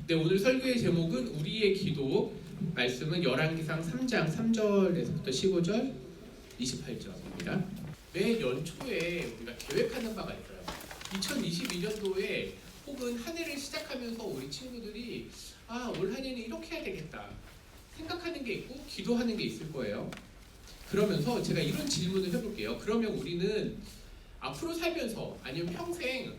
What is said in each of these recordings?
네, 오늘 설교의 제목은 우리의 기도. 말씀은 열왕기상 3장 3절에서부터 15절, 28절입니다. 매 연초에 우리가 계획하는 바가 있어요. 2022년도에 혹은 한 해를 시작하면서 우리 친구들이 올 한 해는 이렇게 해야 되겠다 생각하는 게 있고 기도하는 게 있을 거예요. 그러면서 제가 이런 질문을 해볼게요. 그러면 우리는 앞으로 살면서 아니면 평생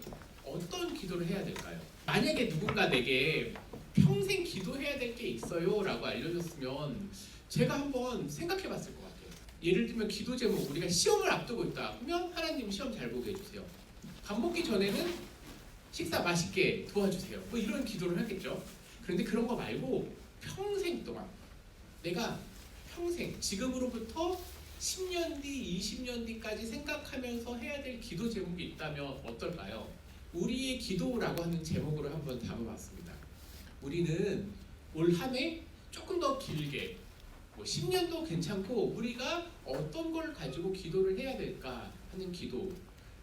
어떤 기도를 해야 될까요? 만약에 누군가 내게 평생 기도해야 될 게 있어요 라고 알려줬으면 제가 한번 생각해 봤을 것 같아요. 예를 들면 기도 제목, 우리가 시험을 앞두고 있다 그러면 하나님 시험 잘 보게 해주세요. 밥 먹기 전에는 식사 맛있게 도와주세요. 뭐 이런 기도를 하겠죠. 그런데 그런 거 말고 평생 동안 내가 평생 지금으로부터 10년 뒤, 20년 뒤까지 생각하면서 해야 될 기도 제목이 있다면 어떨까요? 우리의 기도라고 하는 제목으로 한번 담아봤습니다. 우리는 올 한 해 조금 더 길게 10년도 괜찮고 우리가 어떤 걸 가지고 기도를 해야 될까 하는 기도,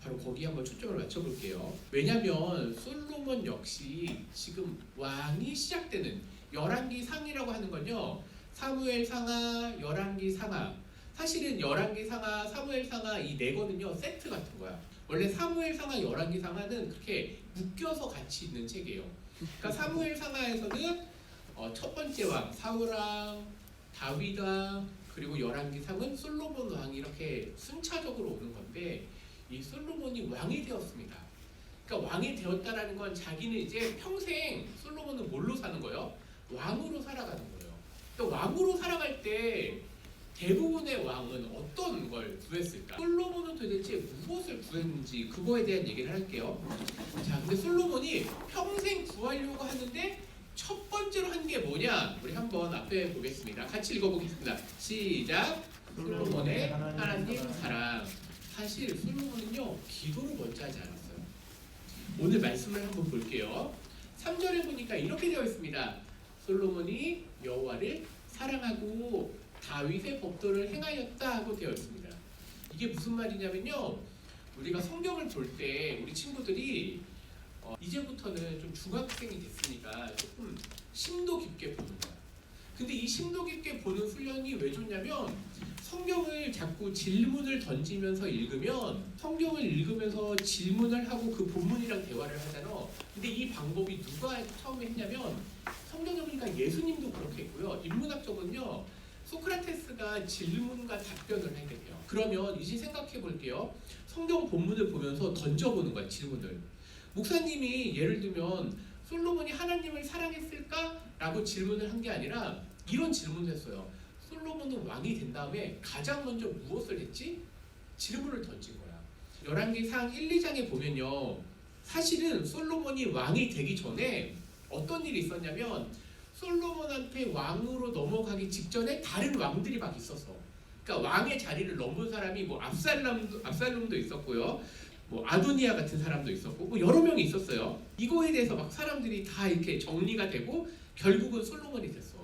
바로 거기에 한번 초점을 맞춰볼게요. 왜냐하면 솔로몬 역시 지금 왕이 시작되는 열왕기상이라고 하는 건요, 사무엘상하, 열왕기상하, 사실은 열왕기상하, 사무엘상하 이 네 권은요 세트 같은 거야. 원래 사무엘상하, 열왕기상하는 그렇게 묶여서 같이 있는 책이에요. 그러니까 사무엘상하에서는 첫 번째 왕 사울왕, 다윗왕, 그리고 열왕기상은 솔로몬 왕이 이렇게 순차적으로 오는 건데, 이 솔로몬이 왕이 되었습니다. 그러니까 왕이 되었다라는 건 자기는 이제 평생 솔로몬은 뭘로 사는 거예요? 왕으로 살아가는 거예요. 그러니까 왕으로 살아갈 때 대부분의 왕은 어떤 걸 구했을까? 솔로몬은 도대체 무엇을 구했는지 그거에 대한 얘기를 할게요. 자, 근데 솔로몬이 평생 구하려고 하는데 첫 번째로 한 게 뭐냐? 우리 한번 앞에 보겠습니다. 같이 읽어보겠습니다. 시작! 솔로몬의 하나님 사랑. 사실 솔로몬은요 기도를 먼저 하지 않았어요. 오늘 말씀을 한번 볼게요. 3절에 보니까 이렇게 되어 있습니다. 솔로몬이 여호와를 사랑하고 다윗의 법도를 행하였다 하고 되어 있습니다. 이게 무슨 말이냐면요, 우리가 성경을 볼 때 우리 친구들이 이제부터는 좀 중학생이 됐으니까 조금 심도 깊게 보는 거야. 근데 이 심도 깊게 보는 훈련이 왜 좋냐면, 성경을 자꾸 질문을 던지면서 읽으면, 성경을 읽으면서 질문을 하고 그 본문이랑 대화를 하잖아. 근데 이 방법이 누가 처음에 했냐면, 성경에 보니까 예수님도 그렇게 했고요. 인문학적으로는요, 소크라테스가 질문과 답변을 하게 돼요. 그러면 이제 생각해 볼게요. 성경 본문을 보면서 던져보는 거야, 질문을. 목사님이 예를 들면 솔로몬이 하나님을 사랑했을까? 라고 질문을 한 게 아니라 이런 질문을 했어요. 솔로몬은 왕이 된 다음에 가장 먼저 무엇을 했지? 질문을 던진 거야. 열왕기상 1, 2장에 보면요, 사실은 솔로몬이 왕이 되기 전에 어떤 일이 있었냐면, 솔로몬한테 왕으로 넘어가기 직전에 다른 왕들이 막 있었어. 그러니까 왕의 자리를 넘은 사람이 압살롬도 있었고요, 아도니아 같은 사람도 있었고, 여러 명이 있었어요. 이거에 대해서 막 사람들이 다 이렇게 정리가 되고 결국은 솔로몬이 됐어.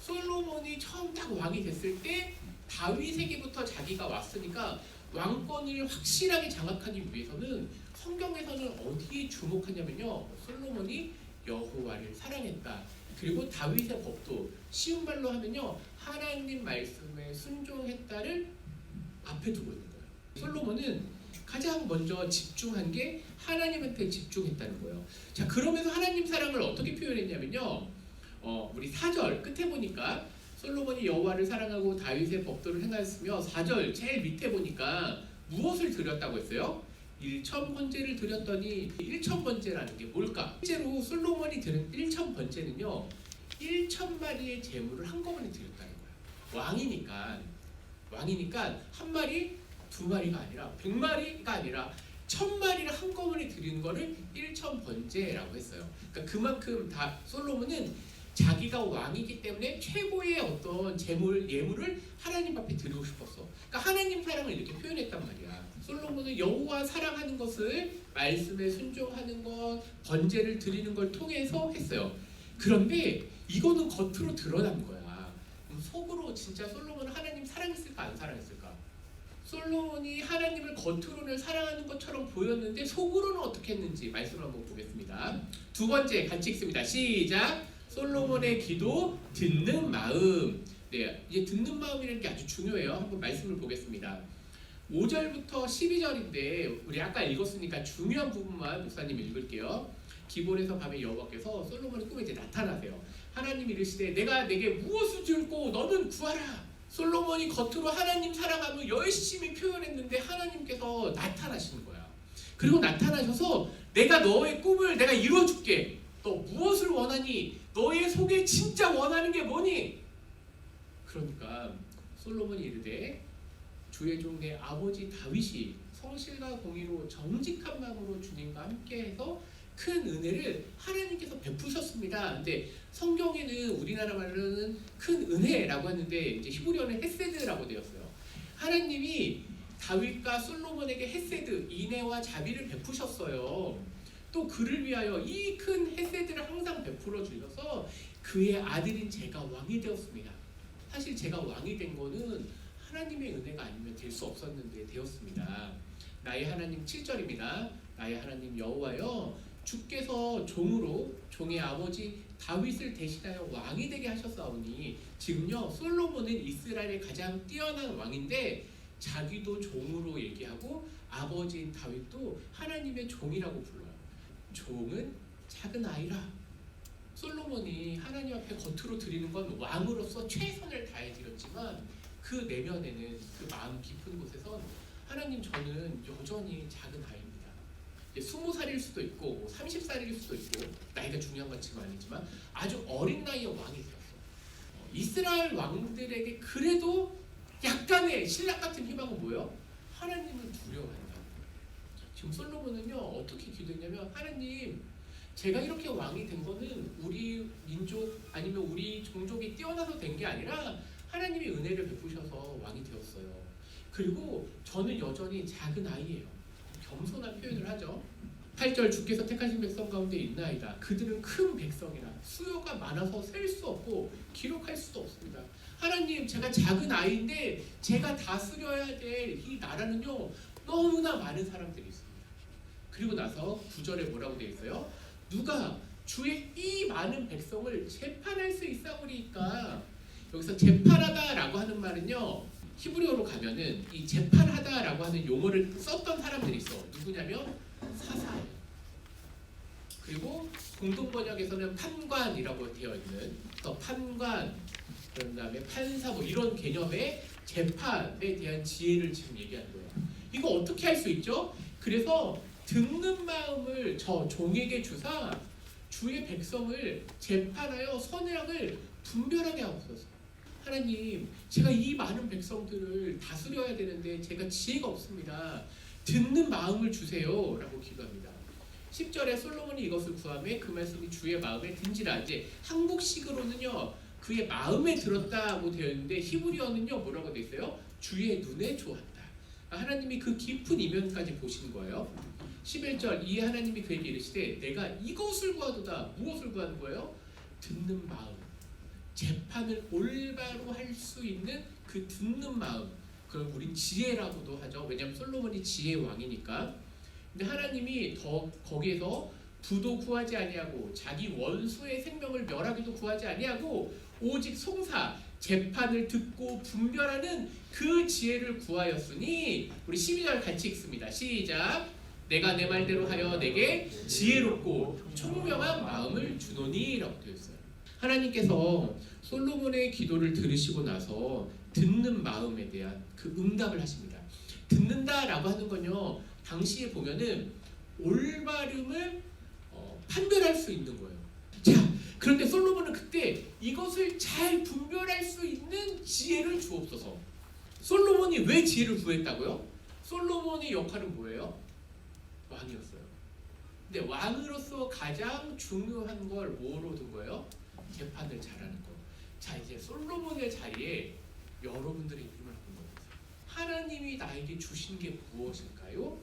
솔로몬이 처음 딱 왕이 됐을 때 다윗에게부터 자기가 왔으니까 왕권을 확실하게 장악하기 위해서는 성경에서는 어디에 주목하냐면요, 솔로몬이 여호와를 사랑했다. 그리고 다윗의 법도 쉬운 말로 하면요, 하나님 말씀에 순종했다를 앞에 두고 있는 거예요. 솔로몬은 가장 먼저 집중한 게 하나님한테 집중했다는 거예요. 자, 그러면서 하나님 사랑을 어떻게 표현했냐면요, 우리 4절 끝에 보니까 솔로몬이 여호와를 사랑하고 다윗의 법도를 행하였으며, 4절 제일 밑에 보니까 무엇을 드렸다고 했어요? 1,000번제를 드렸더니 1,000번제라는 게 뭘까? 실제로 솔로몬이 드린 1,000번제는요 1,000마리의 제물을 한꺼번에 드렸다는 거야. 왕이니까 한 마리, 두 마리가 아니라 100마리가 아니라 1,000마리를 한꺼번에 드리는 거를 1,000번제라고 했어요. 그러니까 그만큼 다 솔로몬은 자기가 왕이기 때문에 최고의 어떤 예물을 하나님 앞에 드리고 싶었어. 그러니까 하나님 사랑을 이렇게 표현했단 말이야. 솔로몬은 여호와 사랑하는 것을 말씀에 순종하는 것, 번제를 드리는 걸 통해서 했어요. 그런데 이거는 겉으로 드러난 거야. 속으로 진짜 솔로몬은 하나님 사랑했을까 안 사랑했을까? 솔로몬이 하나님을 겉으로는 사랑하는 것처럼 보였는데 속으로는 어떻게 했는지 말씀을 한번 보겠습니다. 두 번째 같이 읽습니다. 시작. 솔로몬의 기도 듣는 마음. 네, 이제 듣는 마음이라는 게 아주 중요해요. 한번 말씀을 보겠습니다. 5절부터 12절인데 우리 아까 읽었으니까 중요한 부분만 목사님 읽을게요. 기본에서 밤에 여호와께서 솔로몬의 꿈에 이제 나타나세요. 하나님이 이르시되 내가 내게 무엇을 줄고 너는 구하라. 솔로몬이 겉으로 하나님 사랑함을 열심히 표현했는데 하나님께서 나타나시는 거야. 그리고 나타나셔서 내가 너의 꿈을 내가 이루어줄게. 너 무엇을 원하니? 너의 속에 진짜 원하는 게 뭐니? 그러니까 솔로몬이 이르되 주의 종 내 아버지 다윗이 성실과 공의로 정직한 마음으로 주님과 함께해서 큰 은혜를 하나님께서 베푸셨습니다. 근데 성경에는 우리나라 말로는 큰 은혜라고 하는데 이제 히브리어는 헤세드라고 되었어요. 하나님이 다윗과 솔로몬에게 헤세드, 인애와 자비를 베푸셨어요. 또 그를 위하여 이 큰 헤세드를 항상 베풀어 주셔서 그의 아들인 제가 왕이 되었습니다. 사실 제가 왕이 된 거는 하나님의 은혜가 아니면 될 수 없었는데 되었습니다. 나의 하나님 7절입니다. 나의 하나님 여호와여 주께서 종으로 종의 아버지 다윗을 대신하여 왕이 되게 하셨사오니 지금요 솔로몬은 이스라엘의 가장 뛰어난 왕인데 자기도 종으로 얘기하고 아버지인 다윗도 하나님의 종이라고 불러요. 종은 작은 아이라. 솔로몬이 하나님 앞에 겉으로 드리는 건 왕으로서 최선을 다해 드렸지만 그 내면에는 그 마음 깊은 곳에선 하나님 저는 여전히 작은 아이입니다. 20살일 수도 있고 30살일 수도 있고 나이가 중요한 건 지금 아니지만 아주 어린 나이에 왕이 되었어. 이스라엘 왕들에게 그래도 약간의 신락 같은 희망은 뭐예요? 하나님을 두려워한다. 지금 솔로몬은요 어떻게 기도했냐면 하나님 제가 이렇게 왕이 된 거는 우리 민족 아니면 우리 종족이 뛰어나서 된 게 아니라 하나님이 은혜를 베푸셔서 왕이 되었어요. 그리고 저는 여전히 작은 아이예요. 겸손한 표현을 하죠. 8절 주께서 택하신 백성 가운데 있나이다. 그들은 큰 백성이라 수요가 많아서 셀 수 없고 기록할 수도 없습니다. 하나님 제가 작은 아이인데 제가 다스려야 될 이 나라는요 너무나 많은 사람들이 있습니다. 그리고 나서 9절에 뭐라고 되어 있어요? 누가 주의 이 많은 백성을 재판할 수 있사오리이까. 여기서 재판하다라고 하는 말은요 히브리어로 가면은 이 재판하다라고 하는 용어를 썼던 사람들이 있어. 누구냐면 사사예요. 그리고 공동 번역에서는 판관이라고 되어 있는 판관, 그다음에 판사 뭐 이런 개념의 재판에 대한 지혜를 지금 얘기하는 거예요. 이거 어떻게 할 수 있죠? 그래서 듣는 마음을 저 종에게 주사 주의 백성을 재판하여 선악을 분별하게 하옵소서. 하나님 제가 이 많은 백성들을 다스려야 되는데 제가 지혜가 없습니다. 듣는 마음을 주세요 라고 기도합니다. 10절에 솔로몬이 이것을 구하매 그 말씀이 주의 마음에 든지라. 이제 한국식으로는요 그의 마음에 들었다고 되어 있는데 히브리어는요 뭐라고 되어 있어요? 주의 눈에 좋았다. 하나님이 그 깊은 이면까지 보신 거예요. 11절 이 하나님이 그에게 이르시되 내가 이것을 구하도다. 무엇을 구하는 거예요? 듣는 마음. 재판을 올바로 할 수 있는 그 듣는 마음. 그걸 우린 지혜라고도 하죠. 왜냐하면 솔로몬이 지혜의 왕이니까. 근데 하나님이 더 거기에서 부도 구하지 아니하고 자기 원수의 생명을 멸하기도 구하지 아니하고 오직 송사 재판을 듣고 분별하는 그 지혜를 구하였으니 우리 12절 같이 읽습니다. 시작. 내가 내 말대로 하여 내게 지혜롭고 총명한 마음을 주노니 라고 되어 있어요. 하나님께서 솔로몬의 기도를 들으시고 나서 듣는 마음에 대한 그 응답을 하십니다. 듣는다라고 하는 건요 당시에 보면은 올바름을 판별할 수 있는 거예요. 자, 그런데 솔로몬은 그때 이것을 잘 분별할 수 있는 지혜를 주옵소서. 솔로몬이 왜 지혜를 구했다고요? 솔로몬의 역할은 뭐예요? 왕이었어요. 근데 왕으로서 가장 중요한 걸 뭐로 둔 거예요? 재판을 잘하는 거. 자, 이제 솔로몬의 자리에 여러분들의 이름을 한번 넣어보세요. 하나님이 나에게 주신 게 무엇일까요?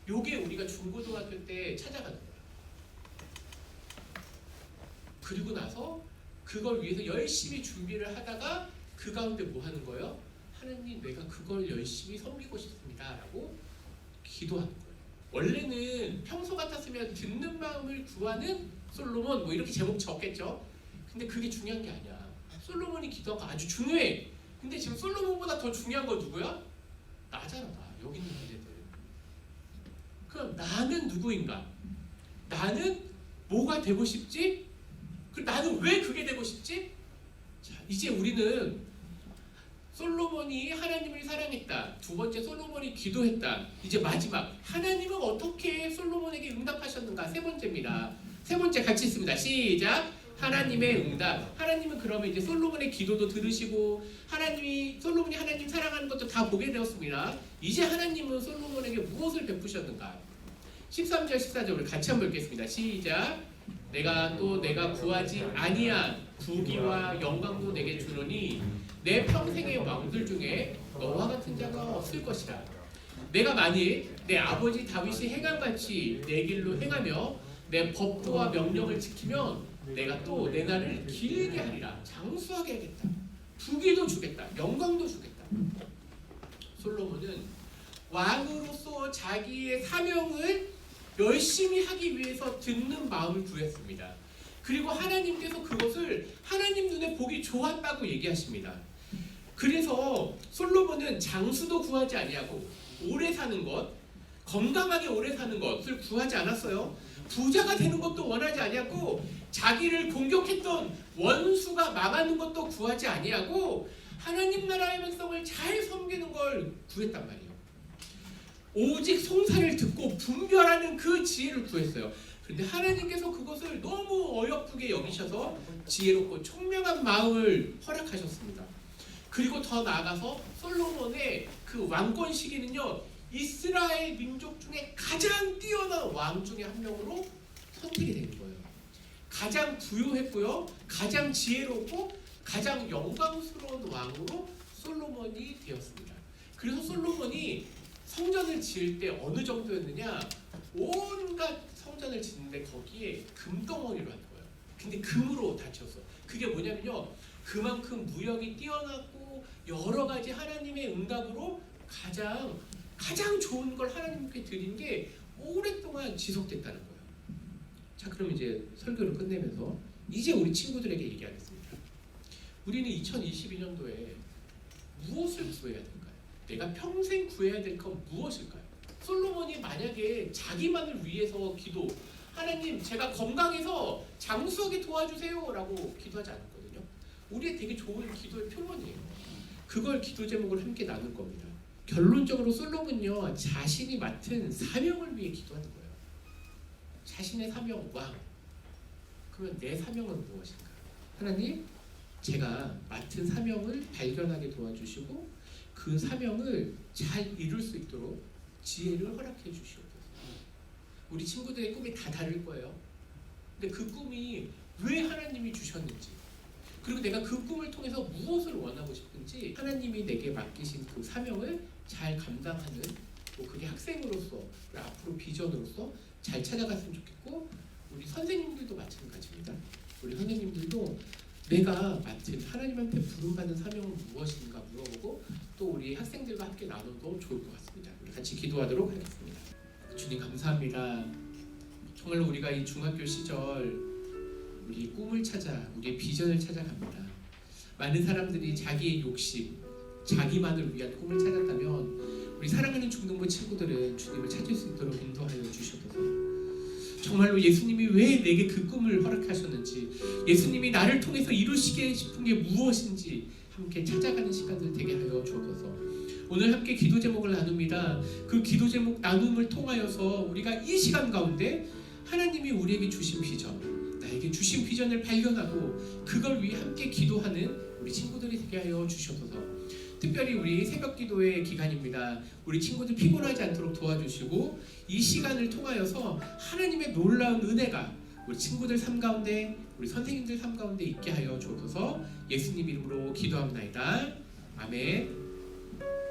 요게 우리가 중고등학교 때 찾아가는 거야. 그리고 나서 그걸 위해서 열심히 준비를 하다가 그 가운데 뭐 하는 거예요? 하나님 내가 그걸 열심히 섬기고 싶습니다 라고 기도하는 거예요. 원래는 평소 같았으면 듣는 마음을 구하는 솔로몬 뭐 이렇게 제목 적겠죠. 근데 그게 중요한 게 아니야. 솔로몬이 기도한 거 아주 중요해. 근데 지금 솔로몬보다 더 중요한 건 누구야? 나잖아. 나. 여기 있는 문제들. 그럼 나는 누구인가? 나는 뭐가 되고 싶지? 나는 왜 그게 되고 싶지? 자, 이제 우리는 솔로몬이 하나님을 사랑했다. 두 번째, 솔로몬이 기도했다. 이제 마지막, 하나님은 어떻게 솔로몬에게 응답하셨는가? 세 번째입니다. 세 번째 같이 있습니다. 시작. 하나님의 응답. 하나님은 그러면 이제 솔로몬의 기도도 들으시고 솔로몬이 하나님 사랑하는 것도 다 보게 되었습니다. 이제 하나님은 솔로몬에게 무엇을 베푸셨는가? 13절 14절을 같이 한번 읽겠습니다. 시작. 내가 구하지 아니한 부귀와 영광도 내게 주노니 내 평생의 왕들 중에 너와 같은 자가 없을 것이라. 내가 만일 내 아버지 다윗이 행함같이 내 길로 행하며 내 법도와 명령을 지키면 내가 또 내 날을 길게 하리라. 장수하게 하겠다. 부귀도 주겠다. 영광도 주겠다. 솔로몬은 왕으로서 자기의 사명을 열심히 하기 위해서 듣는 마음을 구했습니다. 그리고 하나님께서 그것을 하나님 눈에 보기 좋았다고 얘기하십니다. 그래서 솔로몬은 장수도 구하지 아니하고 오래 사는 것, 건강하게 오래 사는 것을 구하지 않았어요. 부자가 되는 것도 원하지 아니하고 자기를 공격했던 원수가 망하는 것도 구하지 아니하고 하나님 나라의 백성을 잘 섬기는 걸 구했단 말이에요. 오직 송사를 듣고 분별하는 그 지혜를 구했어요. 그런데 하나님께서 그것을 너무 어여쁘게 여기셔서 지혜롭고 총명한 마음을 허락하셨습니다. 그리고 더 나아가서 솔로몬의 그 왕권 시기는요, 이스라엘 민족 중에 가장 뛰어난 왕 중에 한 명으로 선택이 되는 거예요. 가장 부유했고요, 가장 지혜롭고 가장 영광스러운 왕으로 솔로몬이 되었습니다. 그래서 솔로몬이 성전을 지을 때 어느 정도였느냐, 온갖 성전을 짓는데 거기에 금덩어리로 한 거예요. 근데 금으로 다 지었어. 그게 뭐냐면요, 그만큼 무역이 뛰어났고 여러 가지 하나님의 응답으로 가장 좋은 걸 하나님께 드린 게 오랫동안 지속됐다는 거예요. 자, 그럼 이제 설교를 끝내면서 이제 우리 친구들에게 얘기하겠습니다. 우리는 2022년도에 무엇을 구해야 될까요? 내가 평생 구해야 될 건 무엇일까요? 솔로몬이 만약에 자기만을 위해서 기도, 하나님 제가 건강해서 장수하게 도와주세요 라고 기도하지 않았거든요. 우리의 되게 좋은 기도의 표본이에요. 그걸 기도 제목을 함께 나눌 겁니다. 결론적으로 솔로몬은요, 자신이 맡은 사명을 위해 기도하는 거예요. 자신의 사명, 왕. 그러면 내 사명은 무엇인가? 하나님, 제가 맡은 사명을 발견하게 도와주시고 그 사명을 잘 이룰 수 있도록 지혜를 허락해 주시옵소서. 우리 친구들의 꿈이 다 다를 거예요. 근데 그 꿈이 왜 하나님이 주셨는지, 그리고 내가 그 꿈을 통해서 무엇을 원하고 싶은지, 하나님이 내게 맡기신 그 사명을 잘 감당하는, 뭐 그게 학생으로서 앞으로 비전으로서 잘 찾아갔으면 좋겠고, 우리 선생님들도 마찬가지입니다. 우리 선생님들도 내가 맡은 하나님한테 부름받는 사명은 무엇인가 물어보고 또 우리 학생들과 함께 나눠도 좋을 것 같습니다. 우리 같이 기도하도록 하겠습니다. 주님 감사합니다. 정말로 우리가 이 중학교 시절 우리 꿈을 찾아, 우리의 비전을 찾아갑니다. 많은 사람들이 자기의 욕심, 자기만을 위한 꿈을 찾았다면 우리 사랑하는 중등부 친구들은 주님을 찾을 수 있도록 인도하여 주셔서 정말로 예수님이 왜 내게 그 꿈을 허락하셨는지, 예수님이 나를 통해서 이루시게 싶은 게 무엇인지 함께 찾아가는 시간들 되게 하여 주옵소서. 오늘 함께 기도 제목을 나눕니다. 그 기도 제목 나눔을 통하여서 우리가 이 시간 가운데 하나님이 우리에게 주신 비전, 나에게 주신 비전을 발견하고 그걸 위해 함께 기도하는 우리 친구들이 되게 하여 주셔서, 특별히 우리 새벽 기도의 기간입니다. 우리 친구들 피곤하지 않도록 도와주시고 이 시간을 통하여서 하나님의 놀라운 은혜가 우리 친구들 삶 가운데, 우리 선생님들 삶 가운데 있게 하여 주옵소서. 예수님 이름으로 기도합니다. 아멘.